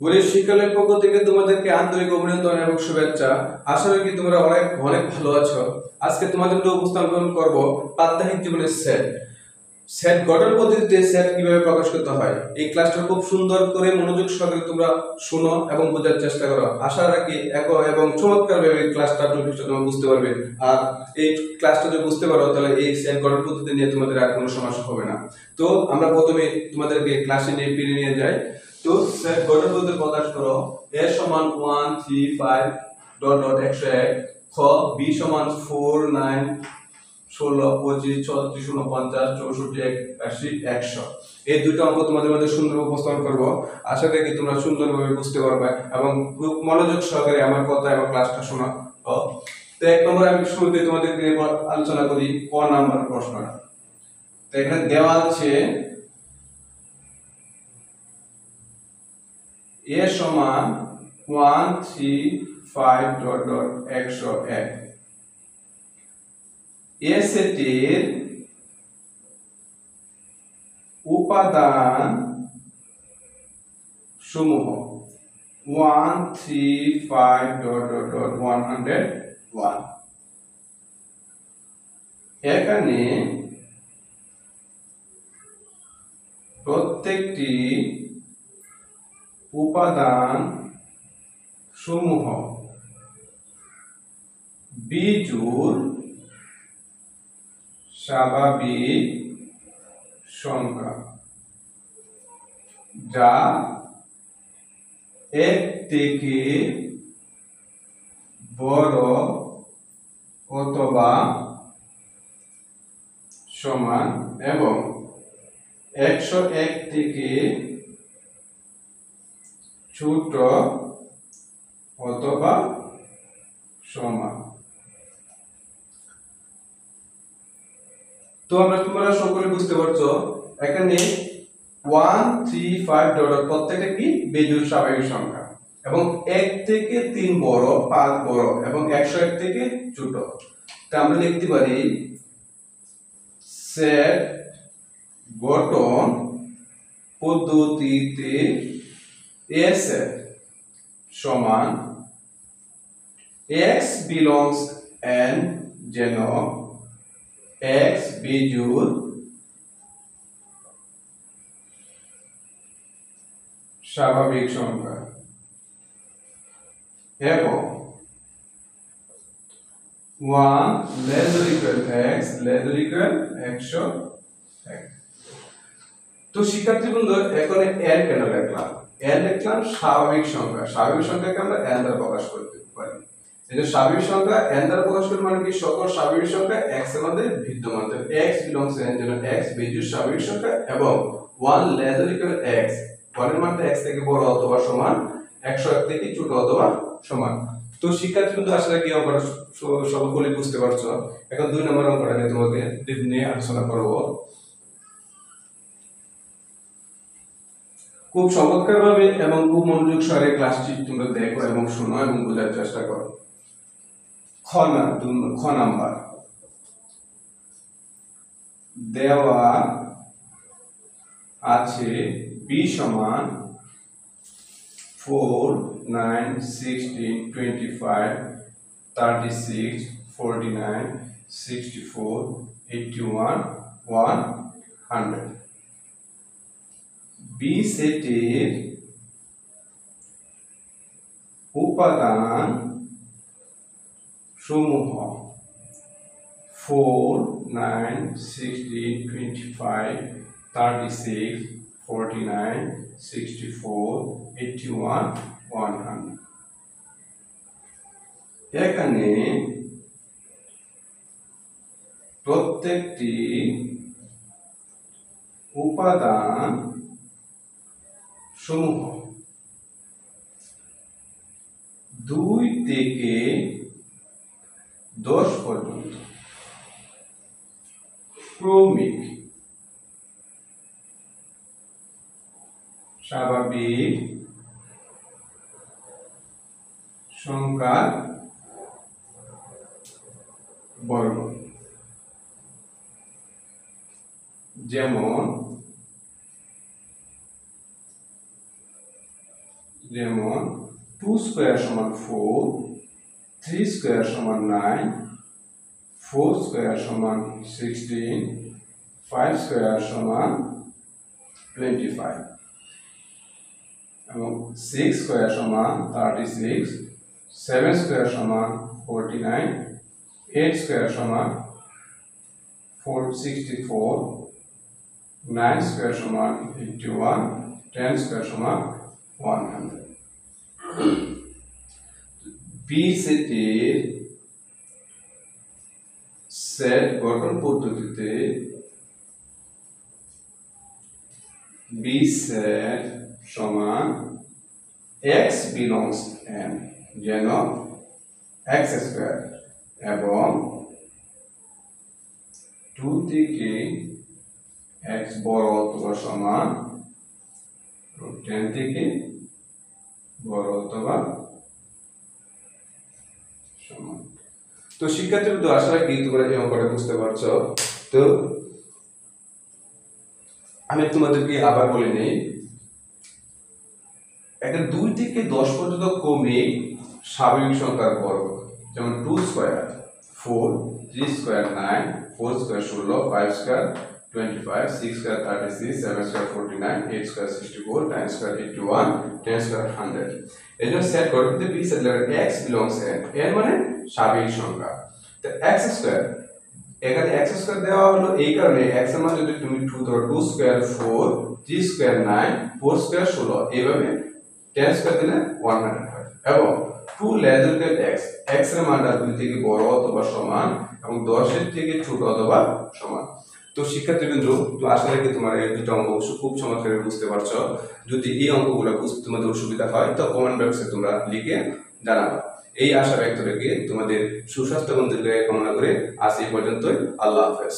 গুণের শিক্ষালয়ের পক্ষ থেকে তোমাদেরকে আন্তরিক অভিনন্দন এবং শুভেচ্ছা। আশা করি তোমরা অনেক অনেক ভালো আছো। আজকে তোমাদের উপস্থাপন করব প্রাত্যহিক জীবনের সেট। সেট গঠন পদ্ধতিতে সেট কিভাবে প্রকাশ করতে হয়। এই ক্লাসটা খুব সুন্দর করে মনোযোগ সহকারে তোমরা শুনো এবং বোঝার চেষ্টা করো। আশা রাখি এবং চমৎকারভাবে এই ক্লাসটা টপিকটা তোমরা বুঝতে পারবে। আর এই ক্লাসটা যদি বুঝতে পারো তাহলে এই সেট গঠন পদ্ধতি নিয়ে তোমাদের আর কোনো সমস্যা হবে না। তো আমরা প্রথমে তোমাদেরকে ক্লাসে নিয়ে ফিরে নিয়ে যাই। তো সেট গঠন পদ্ধতি প্রকাশ করো। a সমান 1 3 5 ডট ডট 101, খ b সমান 4 9 16 25 36 49 64 81 100। এই দুটো অঙ্ক তোমাদের মধ্যে সুন্দর উপস্থাপন করব। আশা করি তোমরা সুন্দরভাবে বুঝতে পারবে এবং খুব মনোযোগ সহকারে আমার কথা এবং ক্লাসটা শোনো। তো এক নম্বরে আমি শুরুতে তোমাদের নিয়ে আলোচনা করি ক নাম্বার প্রশ্নটা। তো এখানে দেওয়া আছে a সমান 1 3 5 ডট ডট 101। এ সেটের উপাদান সমূহ 1 3 5 ডট ডট ডট 101। এখানে প্রত্যেকটি উপাদান সমূহ বিজোড় স্বাভাবিক সংখ্যা যা এক থেকে বড় অথবা সমান এবং 101 থেকে ছোট অথবা সমান। তো তোমরা সকলে বুঝতে পারছো এখানে 1 3 5 ডট প্রত্যেকটা কি বিজোড় স্বাভাবিক সংখ্যা এবং 1 থেকে 3 বড় 5 বড় এবং 101 থেকে ছোট। তো আমরা লিখতে পারি সেট গঠন পদ্ধতিতে a সেট সমান x belongs n যেন x বিজোড় স্বাভাবিক সংখ্যা এবং 1 less or equal x less or equal 101। তো শিক্ষার্থী বন্ধু এখন n কেন লিখলাম? n লিখলাম স্বাভাবিক সংখ্যা। স্বাভাবিক সংখ্যাকে আমরা n দ্বারা প্রকাশ করতে পারি। এই যে স্বাভাবিক সংখ্যা n দ্বারা প্রকাশ করি মানে কি সকল স্বাভাবিক সংখ্যা x এর মধ্যে বিদ্যমান। তো x belongs n যেন x বিজোড় স্বাভাবিক সংখ্যা এবং 1 less or equal x 1 এর মান x থেকে বড় অথবা সমান 101 থেকে ছোট অথবা সমান। তো শিক্ষার্থী বন্ধু আসলে কি অঙ্কটা সকলে বুঝতে পারছো। এখন 2 নম্বর অঙ্কটা নিয়ে তোমাদের নিয়ে আলোচনা করব। খুব চমৎকারভাবে এবং খুব মনোযোগ সহকারে ক্লাসটি তোমরা দেখো এবং শোনো এবং বোঝার চেষ্টা করো। খ নাম্বার দেওয়া আছে b সমান 4 9 16 25 36 49 64 81 100। বি সেটের উপাদান সমূহ 4 9 16 25 36 49 64 81 100। এখানে প্রত্যেকটি উপাদান সমূহ 2 থেকে 10 পর্যন্ত ক্রমিক স্বাভাবিক সংখ্যার বর্গ, যেমন যেমন 2 স্কয়ার সমান 4, 3 স্কয়ার সমান 9, 4 স্কয়ার সমান 16, 5 স্কয়ার সমান 25 এবং 6 স্কয়ার সমান 36, 7 স্কয়ার সমান 49, 8 স্কয়ার সমান 464, 9 স্কয়ার সমান 51, 10 স্কয়ার সমান 100। বি সেটের সেট গঠন পদ্ধতিতে বি সেট সমান x belongs n, যেন x স্কয়ার এবং 2 থেকে x বড় অথবা সমান 10 থেকে বড় অথবা সমান। তো শিক্ষার্থীবৃন্দ, আশা রাখি তোমরা এই অঙ্কটা বুঝতে পারছো। তো আমি তোমাদেরকে আবার বলে নেই, একটা 2 থেকে 10 পর্যন্ত কমে স্বাভাবিক সংখ্যার বর্গ, যেমন 2 square 4, 3 square 9, 4 square 16, 5 square 25, 6 square 36, 7 square 49, 8 square 64, 9 square 81, 10 square 100। এই জন্য সেট করতে বি সেট লেখা x belongs n, n মানে স্বাভাবিক সংখ্যা। তো x স্কয়ার, এখানে x স্কয়ার দেওয়া হলো এই কারণে x এর মান যদি তুমি 2 ধরো, 2 স্কয়ার 4, 3 স্কয়ার 9, 4 স্কয়ার 16, এইভাবে 10 স্কয়ার দিলে 100 হয় এবং 2 less than x, x এর মানটা 2 থেকে বড় অথবা সমান এবং 10 এর থেকে ছোট অথবা সমান। তো শিক্ষার্থীবৃন্দ, তো আশা রাখি তোমরা এই দুটো অঙ্ক খুব চমৎকার বুঝতে পারছো। যদি এই অঙ্কগুলো বুঝতে তোমাদের অসুবিধা হয় তো কমেন্ট বক্সে তোমরা লিখে জানাবে। এই আশা ব্যক্ত রেখে তোমাদের সুস্বাস্থ্য এবং দীর্ঘায়ু কামনা করে আজ এই পর্যন্তই। আল্লাহ হাফেজ।